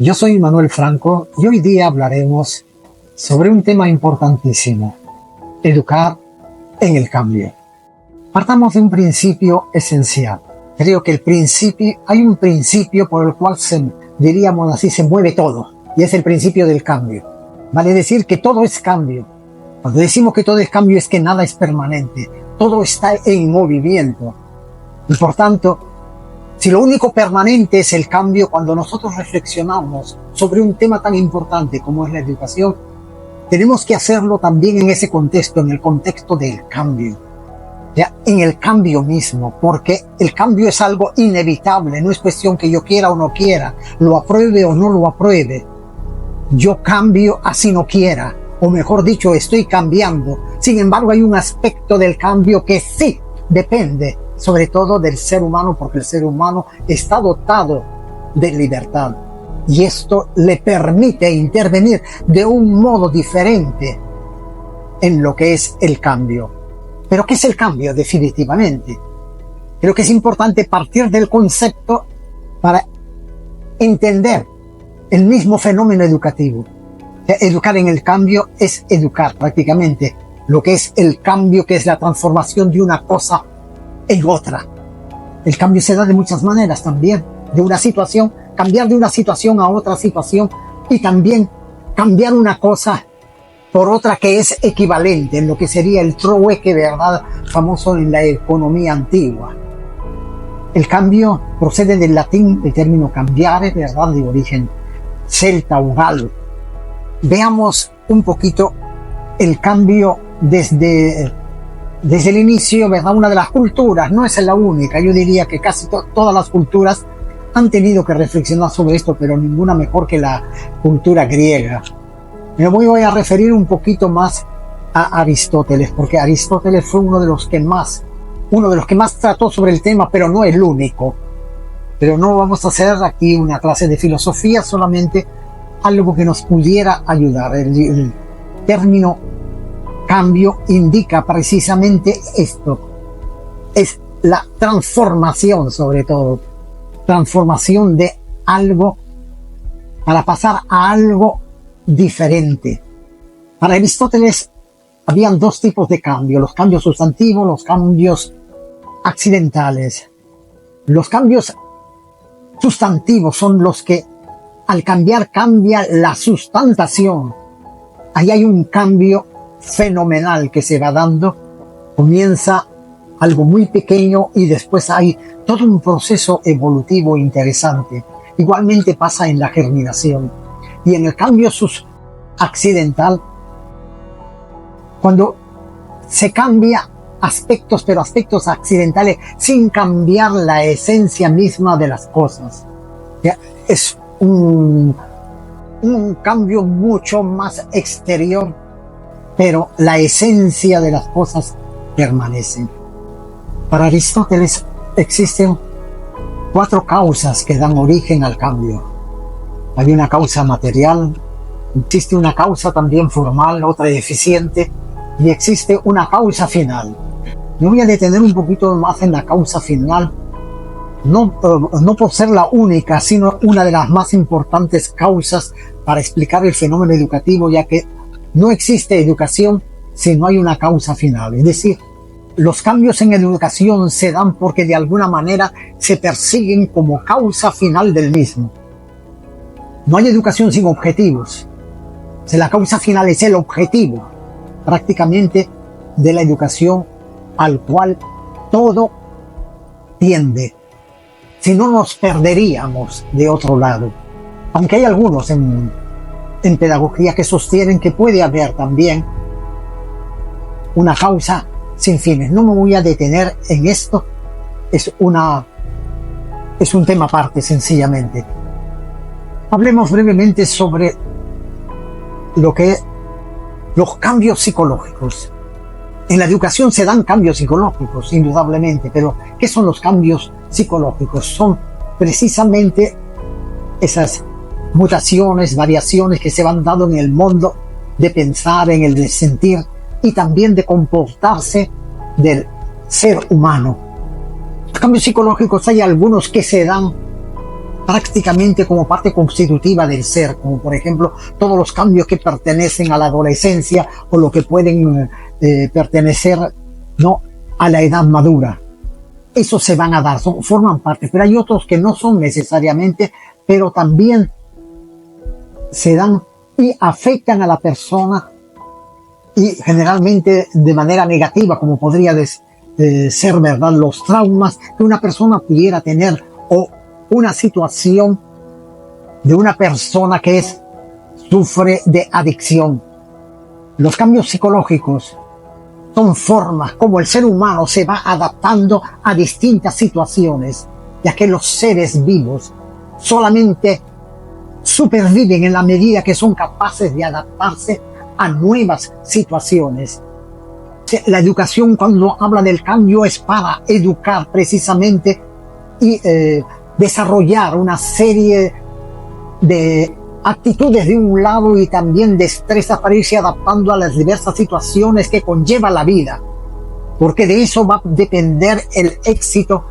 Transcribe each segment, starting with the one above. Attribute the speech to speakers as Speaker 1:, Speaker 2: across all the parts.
Speaker 1: Yo soy Manuel Franco y hoy día hablaremos sobre un tema importantísimo: educar en el cambio. Partamos de un principio esencial. Creo que hay un principio por el cual diríamos así, se mueve todo, y es el principio del cambio. Vale decir que todo es cambio. Cuando decimos que todo es cambio es que nada es permanente, todo está en movimiento. Y por tanto, si lo único permanente es el cambio, cuando nosotros reflexionamos sobre un tema tan importante como es la educación, tenemos que hacerlo también en ese contexto, en el contexto del cambio. Ya, en el cambio mismo, porque el cambio es algo inevitable, no es cuestión que yo quiera o no quiera, lo apruebe o no lo apruebe. Yo cambio así no quiera, o mejor dicho, estoy cambiando. Sin embargo, hay un aspecto del cambio que sí depende, sobre todo del ser humano, porque el ser humano está dotado de libertad. Y esto le permite intervenir de un modo diferente en lo que es el cambio. ¿Pero qué es el cambio? Definitivamente. Creo que es importante partir del concepto para entender el mismo fenómeno educativo. Educar en el cambio es educar prácticamente lo que es el cambio, que es la transformación de una cosa en otra. El cambio se da de muchas maneras también. De una situación, cambiar de una situación a otra situación, y también cambiar una cosa por otra que es equivalente, en lo que sería el trueque, ¿verdad?, famoso en la economía antigua. El cambio procede del latín, el término cambiare, ¿verdad?, de origen celta o galo. Veamos un poquito el cambio desde el inicio, ¿verdad? Una de las culturas, no es la única, yo diría que casi todas las culturas han tenido que reflexionar sobre esto, pero ninguna mejor que la cultura griega. Me voy a referir un poquito más a Aristóteles, porque Aristóteles fue uno de los que más trató sobre el tema, pero no el único. Pero no vamos a hacer aquí una clase de filosofía, solamente algo que nos pudiera ayudar. El término cambio indica precisamente esto. Es la transformación, sobre todo. Transformación de algo para pasar a algo diferente. Para Aristóteles habían dos tipos de cambio: los cambios sustantivos, los cambios accidentales. Los cambios sustantivos son los que al cambiar cambia la sustantación. Ahí hay un cambio fenomenal que se va dando. Comienza algo muy pequeño y después hay todo un proceso evolutivo interesante. Igualmente pasa en la germinación. Y en el cambio accidental, cuando se cambia aspectos, pero aspectos accidentales, sin cambiar la esencia misma de las cosas. ¿Ya? Es un cambio mucho más exterior, pero la esencia de las cosas permanece. Para Aristóteles existen 4 causas que dan origen al cambio. Hay una causa material, existe una causa también formal, otra eficiente, y existe una causa final. Me voy a detener un poquito más en la causa final, no por ser la única, sino una de las más importantes causas para explicar el fenómeno educativo, ya que no existe educación si no hay una causa final. Es decir, los cambios en educación se dan porque de alguna manera se persiguen como causa final del mismo. No hay educación sin objetivos. La causa final es el objetivo, prácticamente, de la educación al cual todo tiende. Si no, nos perderíamos de otro lado. Aunque hay algunos en pedagogía que sostienen que puede haber también una causa sin fines. No me voy a detener en esto. Es un tema aparte, sencillamente. Hablemos brevemente sobre los cambios psicológicos. En la educación se dan cambios psicológicos, indudablemente, pero ¿qué son los cambios psicológicos? Son precisamente esas mutaciones, variaciones que se van dando en el modo de pensar, en el de sentir y también de comportarse del ser humano. Los cambios psicológicos hay algunos que se dan prácticamente como parte constitutiva del ser, como por ejemplo todos los cambios que pertenecen a la adolescencia o lo que pueden pertenecer, ¿no?, a la edad madura. Esos se van a dar, forman parte, pero hay otros que no son necesariamente, pero también se dan y afectan a la persona, y generalmente de manera negativa, como podría ser, ¿verdad?, los traumas que una persona pudiera tener, o una situación de una persona que sufre de adicción. Los cambios psicológicos son formas como el ser humano se va adaptando a distintas situaciones, ya que los seres vivos solamente superviven en la medida que son capaces de adaptarse a nuevas situaciones. La educación, cuando habla del cambio, es para educar precisamente y desarrollar una serie de actitudes de un lado y también destrezas para irse adaptando a las diversas situaciones que conlleva la vida, porque de eso va a depender el éxito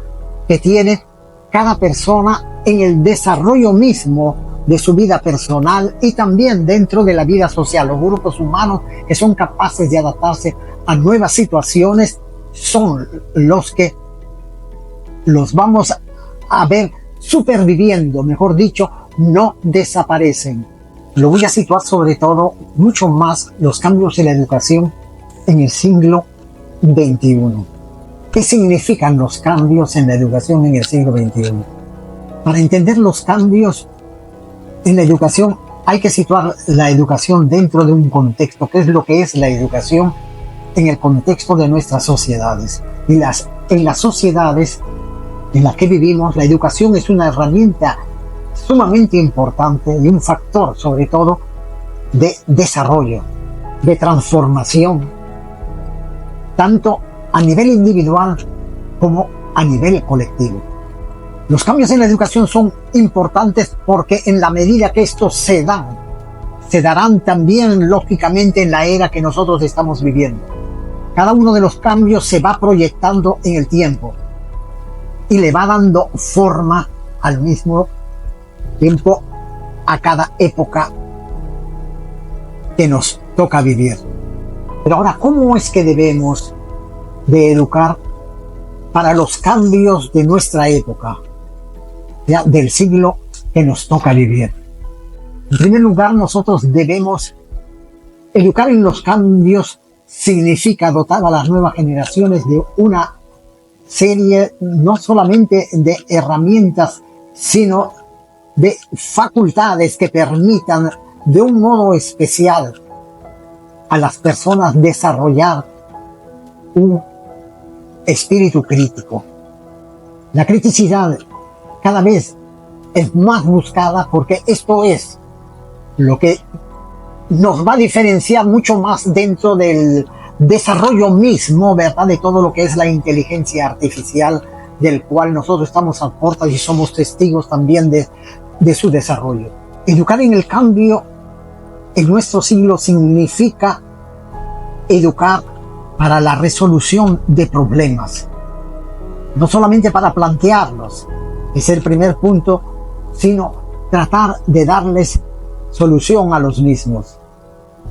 Speaker 1: que tiene cada persona en el desarrollo mismo de su vida personal y también dentro de la vida social. Los grupos humanos que son capaces de adaptarse a nuevas situaciones son los que los vamos a ver superviviendo, mejor dicho, no desaparecen. Lo voy a situar sobre todo mucho más los cambios en la educación en el siglo XXI. ¿Qué significan los cambios en la educación en el siglo XXI? Para entender los cambios en la educación hay que situar la educación dentro de un contexto. ¿Qué es lo que es la educación en el contexto de nuestras sociedades? Y en las sociedades en las que vivimos, la educación es una herramienta sumamente importante y un factor sobre todo de desarrollo, de transformación, tanto a nivel individual como a nivel colectivo. Los cambios en la educación son importantes porque en la medida que estos se darán también lógicamente en la era que nosotros estamos viviendo. Cada uno de los cambios se va proyectando en el tiempo y le va dando forma al mismo tiempo a cada época que nos toca vivir. Pero ahora, ¿cómo es que debemos de educar para los cambios de nuestra época, ya del siglo que nos toca vivir? En primer lugar, nosotros debemos educar en los cambios. Significa dotar a las nuevas generaciones de una serie no solamente de herramientas, sino de facultades que permitan de un modo especial a las personas desarrollar un espíritu crítico. La criticidad cada vez es más buscada porque esto es lo que nos va a diferenciar mucho más dentro del desarrollo mismo, ¿verdad?, de todo lo que es la inteligencia artificial, del cual nosotros estamos a puertas y somos testigos también de su desarrollo. Educar en el cambio en nuestro siglo significa educar para la resolución de problemas, no solamente para plantearlos, es el primer punto, sino tratar de darles solución a los mismos.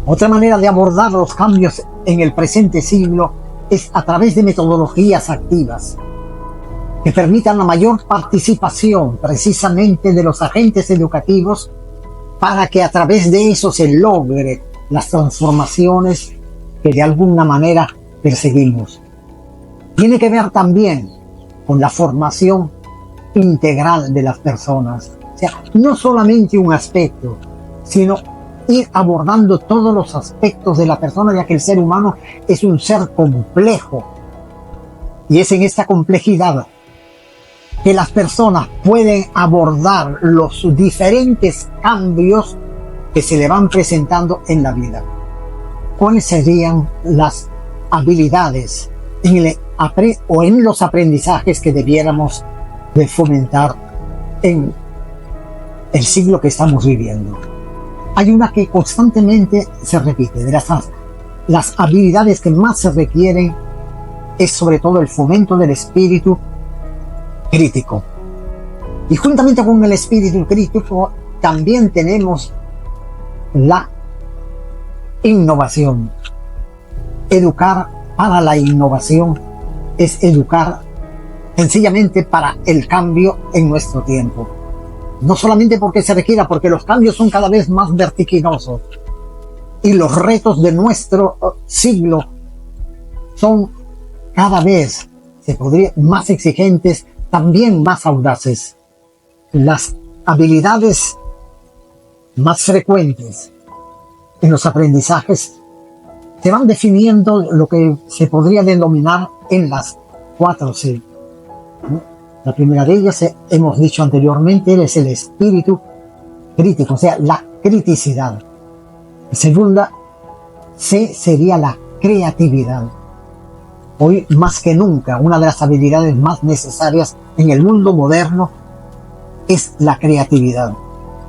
Speaker 1: Otra manera de abordar los cambios en el presente siglo es a través de metodologías activas que permitan la mayor participación precisamente de los agentes educativos para que a través de eso se logre las transformaciones que de alguna manera perseguimos. Tiene que ver también con la formación integral de las personas. O sea, no solamente un aspecto, sino ir abordando todos los aspectos de la persona, ya que el ser humano es un ser complejo. Y es en esta complejidad que las personas pueden abordar los diferentes cambios que se le van presentando en la vida. ¿Cuáles serían las habilidades en los aprendizajes que debiéramos de fomentar en el siglo que estamos viviendo? Hay una que constantemente se repite. De las habilidades que más se requieren es sobre todo el fomento del espíritu crítico. Y juntamente con el espíritu crítico también tenemos la innovación. Educar para la innovación es educar sencillamente para el cambio en nuestro tiempo. No solamente porque se requiera, porque los cambios son cada vez más vertiginosos y los retos de nuestro siglo son cada vez, más exigentes, también más audaces. Las habilidades más frecuentes en los aprendizajes se van definiendo lo que se podría denominar en las 4C. La primera de ellas, hemos dicho anteriormente, es el espíritu crítico, o sea, la criticidad. La segunda C sería la creatividad. Hoy más que nunca, una de las habilidades más necesarias en el mundo moderno es la creatividad,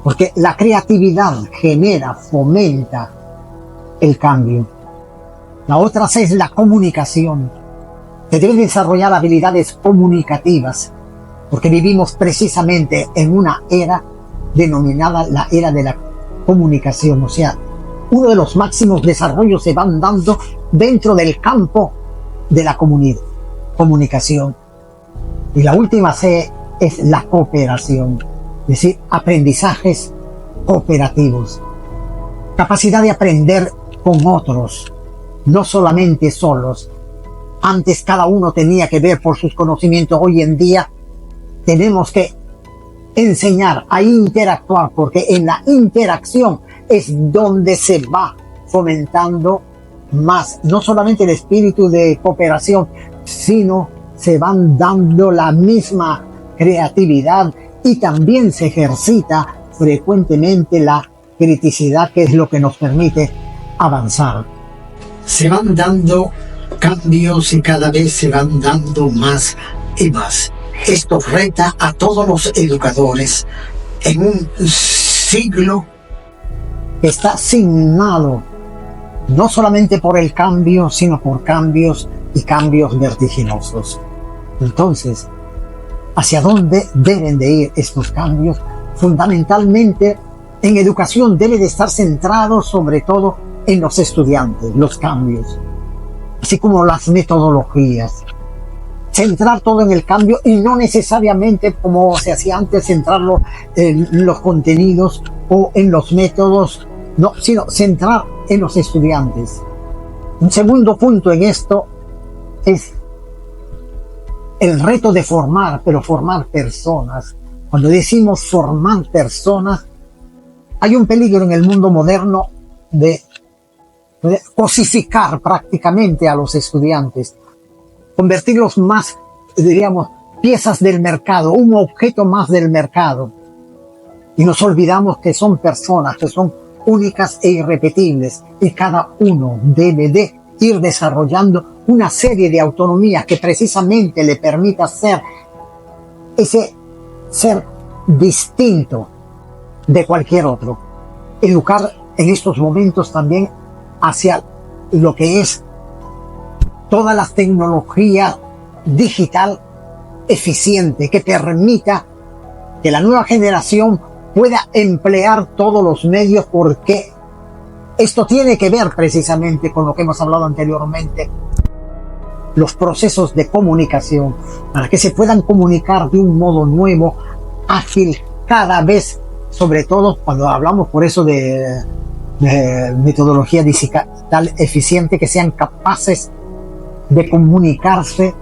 Speaker 1: porque la creatividad genera, fomenta el cambio. La otra C es la comunicación. Se deben desarrollar habilidades comunicativas, porque vivimos precisamente en una era denominada la era de la comunicación. O sea, uno de los máximos desarrollos se van dando dentro del campo de la comunicación. Y la última C es la cooperación, es decir, aprendizajes cooperativos. Capacidad de aprender con otros, no solamente solos. Antes cada uno tenía que ver por sus conocimientos. Hoy en día tenemos que enseñar a interactuar, porque en la interacción es donde se va fomentando más, no solamente el espíritu de cooperación, sino se van dando la misma creatividad y también se ejercita frecuentemente la criticidad, que es lo que nos permite avanzar. Se van dando cambios y cada vez se van dando más y más. Esto reta a todos los educadores en un siglo que está signado no solamente por el cambio, sino por cambios y cambios vertiginosos. Entonces, ¿hacia dónde deben de ir estos cambios? Fundamentalmente, en educación debe de estar centrado sobre todo en los estudiantes, los cambios, así como las metodologías. Centrar todo en el cambio y no necesariamente, como se hacía antes, centrarlo en los contenidos o en los métodos, no, sino centrar en los estudiantes. Un segundo punto en esto es el reto de formar, pero formar personas. Cuando decimos formar personas, hay un peligro en el mundo moderno de cosificar prácticamente a los estudiantes, convertirlos más, diríamos, piezas del mercado, un objeto más del mercado. Y nos olvidamos que son personas, que son únicas e irrepetibles, y cada uno debe de ir desarrollando una serie de autonomías que precisamente le permita ser ese ser distinto de cualquier otro. Educar en estos momentos también hacia lo que es toda la tecnología digital eficiente que permita que la nueva generación pueda emplear todos los medios, porque esto tiene que ver precisamente con lo que hemos hablado anteriormente, los procesos de comunicación, para que se puedan comunicar de un modo nuevo, ágil, cada vez, sobre todo cuando hablamos por eso de metodología digital eficiente, que sean capaces de comunicarse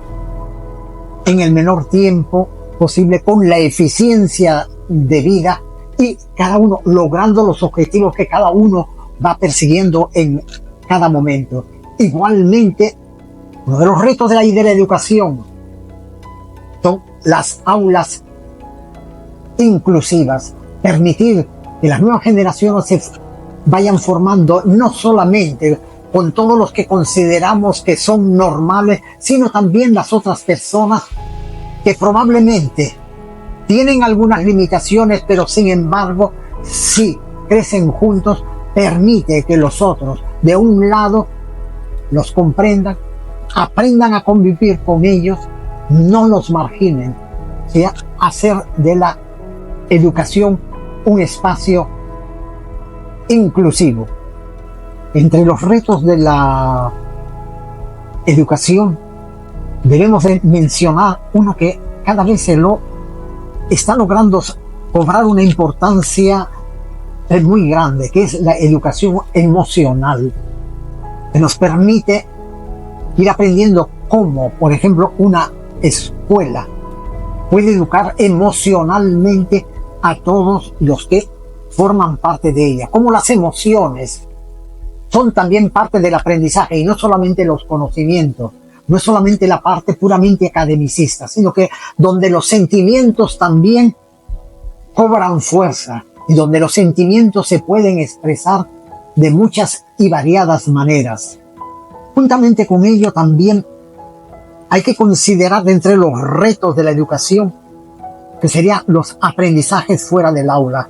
Speaker 1: en el menor tiempo posible con la eficiencia de vida, y cada uno logrando los objetivos que cada uno va persiguiendo en cada momento. Igualmente, uno de los retos de la educación son las aulas inclusivas, permitir que las nuevas generaciones se vayan formando no solamente con todos los que consideramos que son normales, sino también las otras personas que probablemente tienen algunas limitaciones, pero sin embargo, si crecen juntos, permite que los otros, de un lado, los comprendan, aprendan a convivir con ellos, no los marginen, ¿sí? Hacer de la educación un espacio inclusivo. Entre los retos de la educación debemos de mencionar uno que cada vez está logrando cobrar una importancia muy grande, que es la educación emocional, que nos permite ir aprendiendo cómo, por ejemplo, una escuela puede educar emocionalmente a todos los que forman parte de ella, cómo las emociones son también parte del aprendizaje y no solamente los conocimientos, no es solamente la parte puramente academicista, sino que donde los sentimientos también cobran fuerza y donde los sentimientos se pueden expresar de muchas y variadas maneras. Juntamente con ello también hay que considerar de entre los retos de la educación que serían los aprendizajes fuera del aula.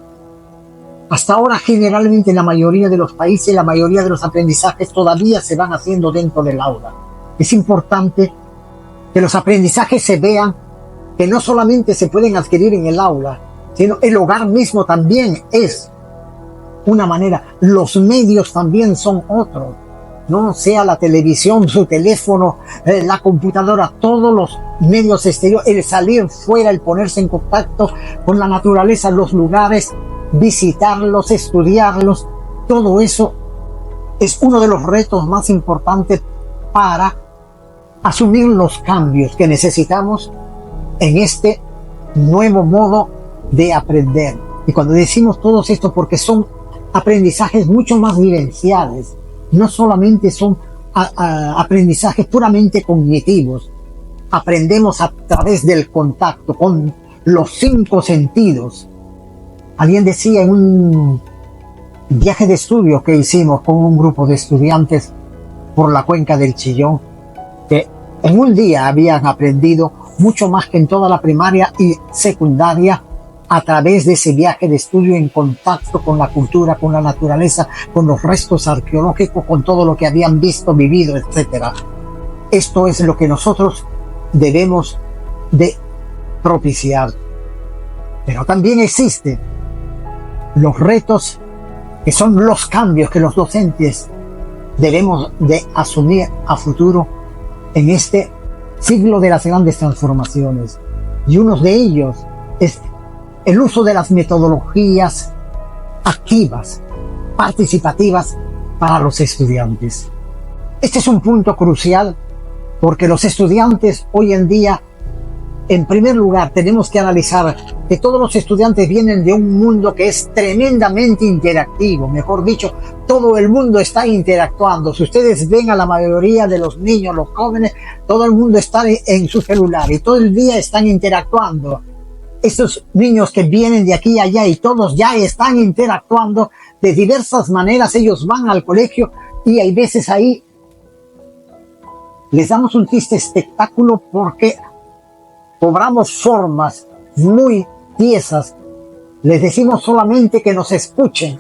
Speaker 1: Hasta ahora generalmente en la mayoría de los países la mayoría de los aprendizajes todavía se van haciendo dentro del aula. Es importante que los aprendizajes se vean que no solamente se pueden adquirir en el aula, sino el hogar mismo también es una manera. Los medios también son otros, no sea la televisión, su teléfono, la computadora, todos los medios exteriores, el salir fuera, el ponerse en contacto con la naturaleza, los lugares, visitarlos, estudiarlos, todo eso es uno de los retos más importantes para asumir los cambios que necesitamos en este nuevo modo de aprender. Y cuando decimos todo esto, porque son aprendizajes mucho más vivenciales, no solamente son aprendizajes puramente cognitivos. Aprendemos a través del contacto con los 5 sentidos. Alguien decía en un viaje de estudio que hicimos con un grupo de estudiantes por la cuenca del Chillón, que en un día habían aprendido mucho más que en toda la primaria y secundaria a través de ese viaje de estudio en contacto con la cultura, con la naturaleza, con los restos arqueológicos, con todo lo que habían visto, vivido, etc. Esto es lo que nosotros debemos de propiciar. Pero también existen los retos que son los cambios que los docentes debemos de asumir a futuro en este siglo de las grandes transformaciones. Y uno de ellos es el uso de las metodologías activas, participativas para los estudiantes. Este es un punto crucial porque los estudiantes hoy en día, en primer lugar, tenemos que analizar que todos los estudiantes vienen de un mundo que es tremendamente interactivo. Mejor dicho, todo el mundo está interactuando. Si ustedes ven a la mayoría de los niños, los jóvenes, todo el mundo está en su celular y todo el día están interactuando. Estos niños que vienen de aquí a allá y todos ya están interactuando de diversas maneras. Ellos van al colegio y hay veces ahí les damos un triste espectáculo porque cobramos formas muy tiesas. Les decimos solamente que nos escuchen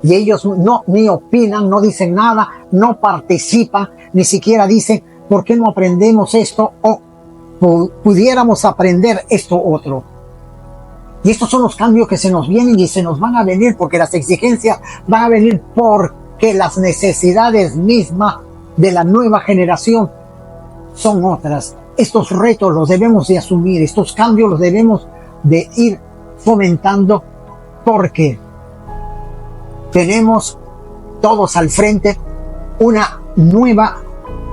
Speaker 1: y ellos no ni opinan, no dicen nada, no participan, ni siquiera dicen ¿por qué no aprendemos esto? O pudiéramos aprender esto otro. Y estos son los cambios que se nos vienen y se nos van a venir porque las exigencias van a venir porque las necesidades mismas de la nueva generación son otras. Estos retos los debemos de asumir, estos cambios los debemos de ir fomentando porque tenemos todos al frente una nueva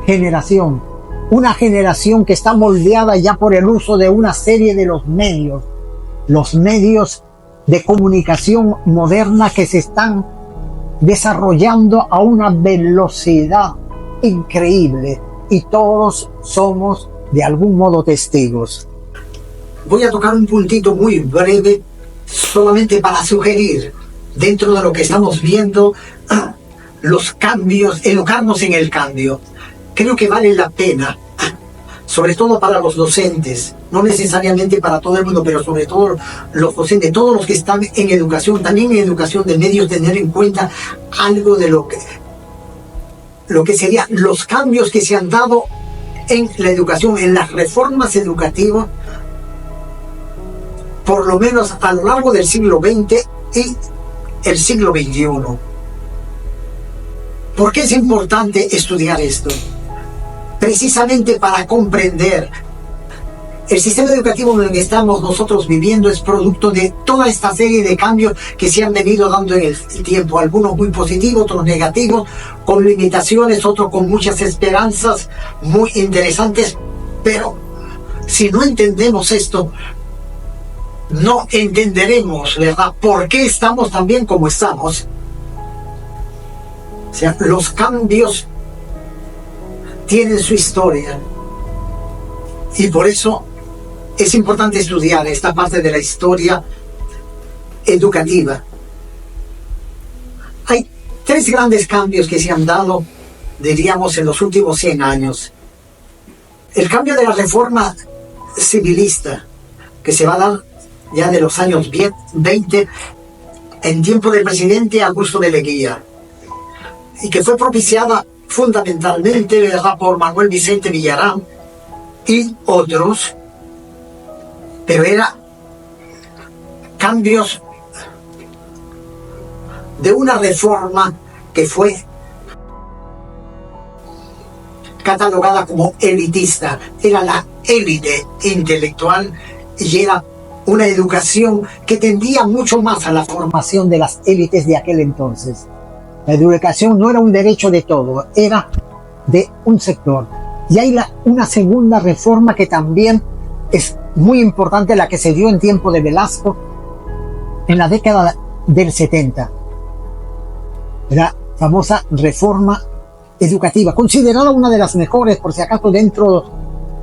Speaker 1: generación, una generación que está moldeada ya por el uso de una serie de los medios de comunicación moderna que se están desarrollando a una velocidad increíble y todos somos de algún modo testigos. Voy a tocar un puntito muy breve solamente para sugerir dentro de lo que estamos viendo los cambios, educarnos en el cambio. Creo que vale la pena, sobre todo para los docentes, no necesariamente para todo el mundo, pero sobre todo los docentes, todos los que están en educación, también en educación de medios, tener en cuenta algo de lo que serían los cambios que se han dado en la educación, en las reformas educativas, por lo menos a lo largo del siglo XX y el siglo XXI. ¿Por qué es importante estudiar esto? Precisamente para comprender el sistema educativo en el que estamos nosotros viviendo es producto de toda esta serie de cambios que se han venido dando en el tiempo, algunos muy positivos, otros negativos, con limitaciones, otros con muchas esperanzas muy interesantes, pero si no entendemos esto, no entenderemos, ¿verdad?, por qué estamos tan bien como estamos. O sea, los cambios tienen su historia y por eso es importante estudiar esta parte de la historia educativa. Hay tres grandes cambios que se han dado, diríamos, en los últimos 100 años. El cambio de la reforma civilista, que se va a dar ya de los años 20, en tiempo del presidente Augusto de Leguía, y que fue propiciada fundamentalmente, ¿verdad?, por Manuel Vicente Villarán y otros, pero era cambios de una reforma que fue catalogada como elitista. Era la élite intelectual y era una educación que tendía mucho más a la formación de las élites de aquel entonces. La educación no era un derecho de todo, era de un sector. Y hay una segunda reforma que también es muy importante, la que se dio en tiempo de Velasco, en la década del 70. La famosa reforma educativa, considerada una de las mejores, por si acaso, dentro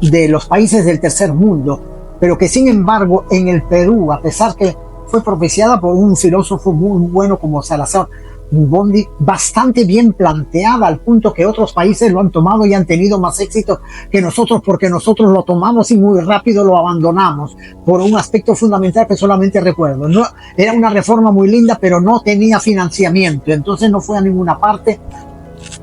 Speaker 1: de los países del tercer mundo, pero que sin embargo en el Perú, a pesar que fue propiciada por un filósofo muy bueno como Salazar Bondi, bastante bien planteada, al punto que otros países lo han tomado y han tenido más éxito que nosotros, porque nosotros lo tomamos y muy rápido lo abandonamos por un aspecto fundamental que solamente recuerdo. No, era una reforma muy linda, pero no tenía financiamiento, entonces no fue a ninguna parte.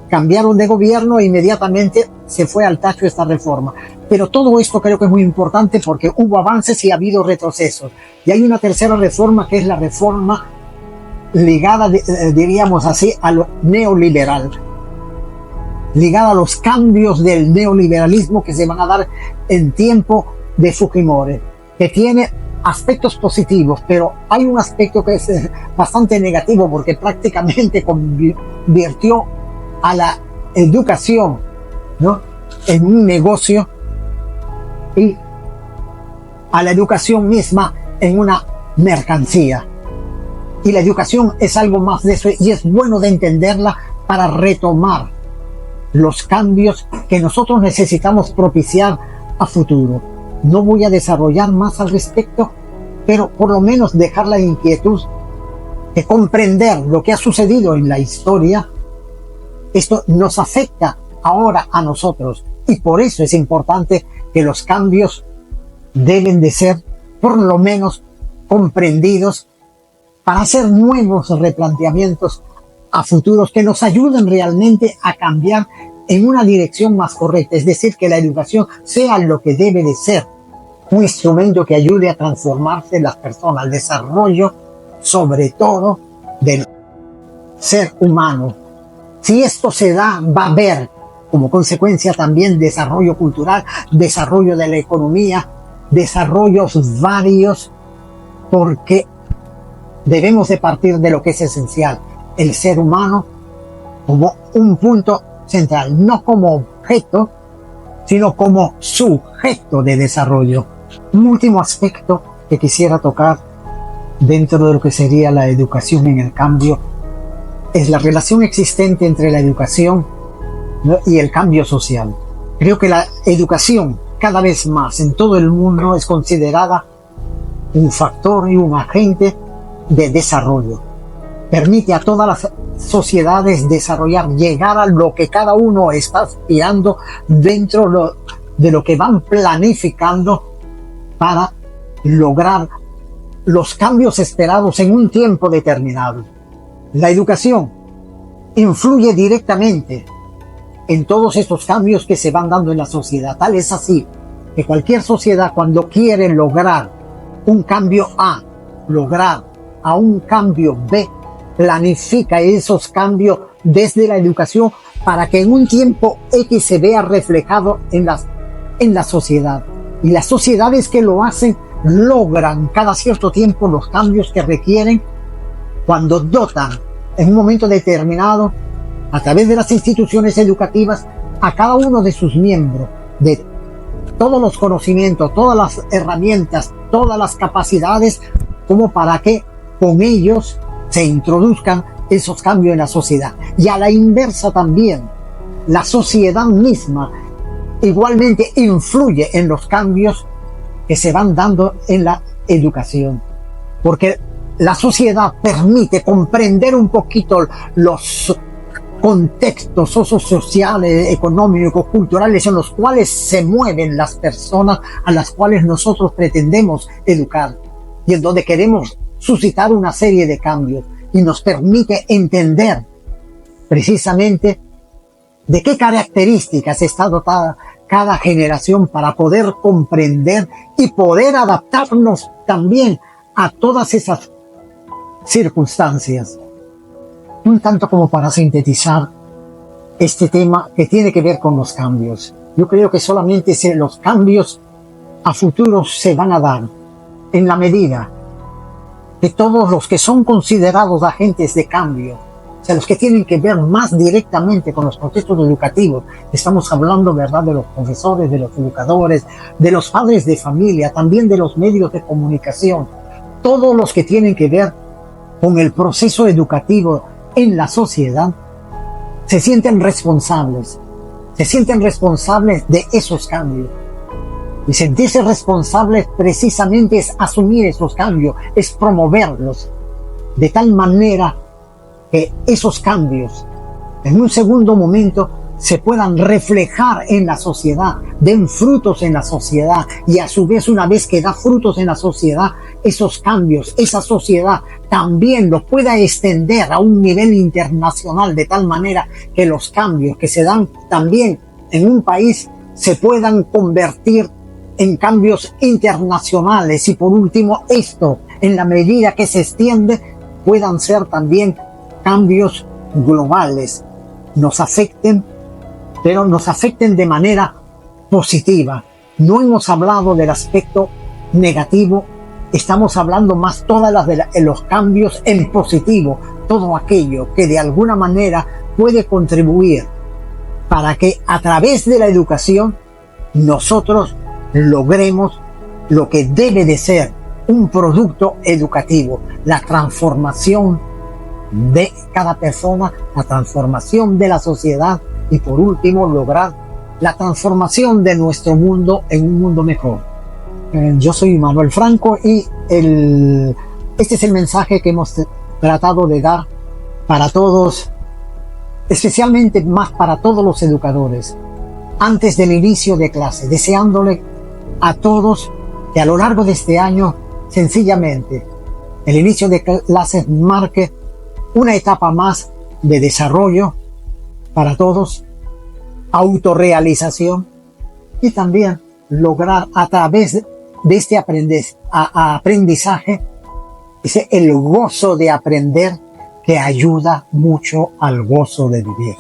Speaker 1: Cambiaron de gobierno e inmediatamente se fue al tacho esta reforma. Pero todo esto creo que es muy importante porque hubo avances y ha habido retrocesos. Y hay una tercera reforma, que es la reforma ligada, diríamos así, a lo neoliberal, ligada a los cambios del neoliberalismo que se van a dar en tiempo de Fujimori, que tiene aspectos positivos, pero hay un aspecto que es bastante negativo, porque prácticamente convirtió a la educación, ¿no?, en un negocio, y a la educación misma en una mercancía. Y la educación es algo más de eso, y es bueno de entenderla para retomar los cambios que nosotros necesitamos propiciar a futuro. No voy a desarrollar más al respecto, pero por lo menos dejar la inquietud de comprender lo que ha sucedido en la historia. Esto nos afecta ahora a nosotros, y por eso es importante que los cambios deben de ser por lo menos comprendidos para hacer nuevos replanteamientos a futuros que nos ayuden realmente a cambiar en una dirección más correcta. Es decir, que la educación sea lo que debe de ser, un instrumento que ayude a transformarse las personas, al desarrollo sobre todo del ser humano. Si esto se da, va a haber como consecuencia también desarrollo cultural, desarrollo de la economía, desarrollos varios, porque debemos de partir de lo que es esencial, el ser humano como un punto central, no como objeto, sino como sujeto de desarrollo. Un último aspecto que quisiera tocar dentro de lo que sería la educación en el cambio es la relación existente entre la educación, ¿no?, y el cambio social. Creo que la educación cada vez más en todo el mundo es considerada un factor y un agente de desarrollo. Permite a todas las sociedades desarrollar, llegar a lo que cada uno está aspirando dentro de lo que van planificando para lograr los cambios esperados en un tiempo determinado. La educación influye directamente en todos estos cambios que se van dando en la sociedad. Tal es así que cualquier sociedad, cuando quiere lograr un cambio A, lograr a un cambio B, planifica esos cambios desde la educación para que en un tiempo X se vea reflejado en la sociedad. Y las sociedades que lo hacen logran cada cierto tiempo los cambios que requieren cuando dotan en un momento determinado, a través de las instituciones educativas, a cada uno de sus miembros de todos los conocimientos, todas las herramientas, todas las capacidades, como para que con ellos se introduzcan esos cambios en la sociedad. Y a la inversa también, la sociedad misma igualmente influye en los cambios que se van dando en la educación, porque la sociedad permite comprender un poquito los contextos sociales, económicos, culturales en los cuales se mueven las personas a las cuales nosotros pretendemos educar y en donde queremos suscitar una serie de cambios, y nos permite entender precisamente de qué características está dotada cada generación para poder comprender y poder adaptarnos también a todas esas circunstancias. Un tanto como para sintetizar este tema que tiene que ver con los cambios. Yo creo que solamente los cambios a futuro se van a dar en la medida que todos los que son considerados agentes de cambio, o sea, los que tienen que ver más directamente con los procesos educativos, estamos hablando, ¿verdad?, de los profesores, de los educadores, de los padres de familia, también de los medios de comunicación, todos los que tienen que ver con el proceso educativo en la sociedad, se sienten responsables de esos cambios. Y sentirse responsables precisamente es asumir esos cambios, es promoverlos, de tal manera que esos cambios en un segundo momento se puedan reflejar en la sociedad, den frutos en la sociedad, y a su vez, una vez que da frutos en la sociedad, esos cambios, esa sociedad también los pueda extender a un nivel internacional, de tal manera que los cambios que se dan también en un país se puedan convertir en cambios internacionales, y por último, esto, en la medida que se extiende, puedan ser también cambios globales, nos afecten, pero nos afecten de manera positiva. No hemos hablado del aspecto negativo, estamos hablando más todas los cambios en positivo, todo aquello que de alguna manera puede contribuir para que a través de la educación nosotros logremos lo que debe de ser un producto educativo, la transformación de cada persona, la transformación de la sociedad, y por último lograr la transformación de nuestro mundo en un mundo mejor. Yo soy Manuel Franco y este es el mensaje que hemos tratado de dar para todos, especialmente más para todos los educadores, antes del inicio de clase, deseándole a todos que a lo largo de este año, sencillamente, el inicio de clases marque una etapa más de desarrollo para todos, autorrealización, y también lograr a través de este aprendizaje el gozo de aprender, que ayuda mucho al gozo de vivir.